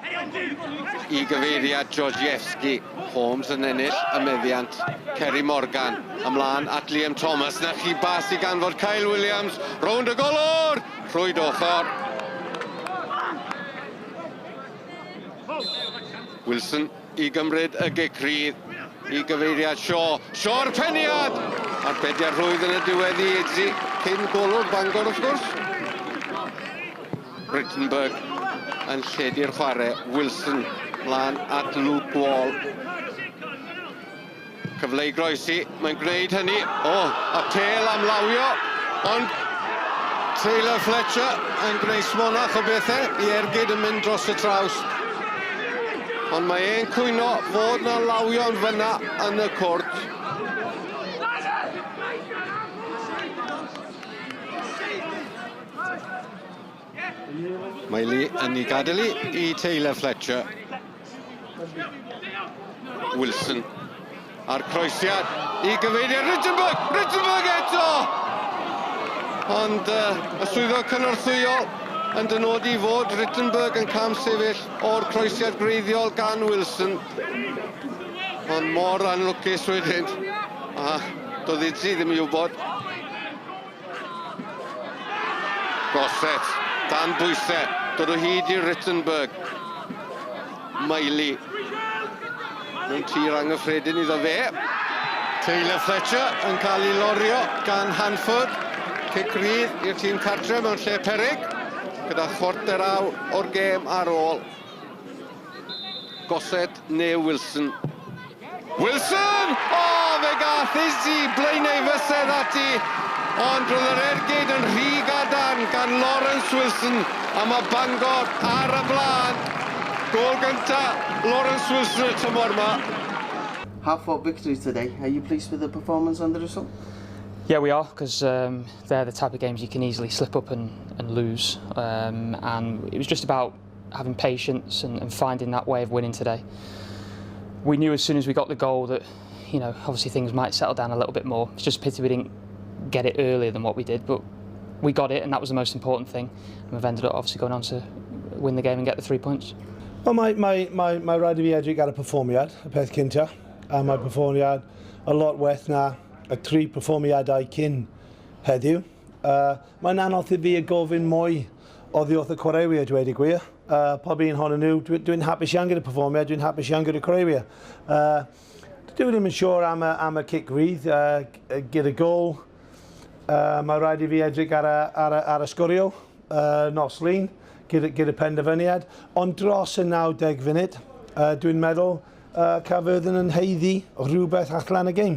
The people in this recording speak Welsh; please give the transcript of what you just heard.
I gyfeiriad Georgievski, Holmes yn ennill y meddiant, Ceri Morgan ymlaen at Liam Thomas, na chi bas i ganfod Kyle Williams, rownd y golwr, rhwyd ochr. Wilson i gymryd y gicrydd, i gyfeiriad Shaw, Shaw'r peniad, a'r bediad rhwydd yn y diwedd i Edzi, cyn golwr Bangor wrth gwrs. Rittenberg yn lledu'r chwarae, Wilson mlaen at Luke Wall. Cyfle i groesi, mae'n gwneud hynny. A Pêl am lawio, ond Taylor Fletcher yn gwneud smonach o bethau i ergyd yn mynd dros y traws. Ond mae e'n cwyno fod na lawio'n fyna yn y cwrt. Mae Lee yn ei gadael i Taylor Fletcher. Wilson a'r croesiad i gyfeiriad Rittenberg eto! Ond y swyddog cynorthwyol yn dynodi fod Rittenberg yn cam sefyll o'r croesiad greiddiol gan Wilson. Ond mor anlwcus wedyn. Doedd Edzi ddim i wybod. Gosset, dan bwysau, dod o hyd i Rittenberg. Miley. Mewn tir anghyffredin iddo fe. Taylor Fletcher yn cael ei lorio gan Hanford. Cic rydd i'r tîm cartre mewn lle peryg, gyda chwarter awr o'r gêm ar ôl. Gosset neu Wilson. Wilson! Fe gath Edzi blaenau fysedd ati. Ond roedd yr ergyd yn rhy gadarn gan Lawrence Wilson. A mae Bangor ar y blaen. Gol gyntaf, Lawrence Wilson y tymor yma. Hard-fought victory today. Are you pleased with the performance and the result? Yeah, we are, because they're the type of games you can easily slip up and lose. And it was just about having patience and finding that way of winning today. We knew as soon as we got the goal that, obviously things might settle down a little bit more. It's just a pity we didn't get it earlier than what we did, but we got it, and that was the most important thing. And we've ended up obviously going on to win the game and get the 3 points. Well, my rhaid i fi edrych ar y perfformiad, y peth cynta, a mae perfformiad a lot well na y 3 perfformiadau cyn heddiw. Mae'n anodd i fi y gofyn mwy oddi wrth y chwaraewyr, dweud y gwir. Pob un honno nhw, dwi'n hapus iawn gyda perfformiad, dwi'n hapus iawn gyda chwaraewyr. Dwi ddim yn siŵr am y cic rydd gyda gol. Mae rhaid i fi edrych ar y sgorio nos lun gyda penderfyniad. Ond dros y 90 funud, dwi'n meddwl Caerfyrddin yn heiddi rhywbeth allan y gêm.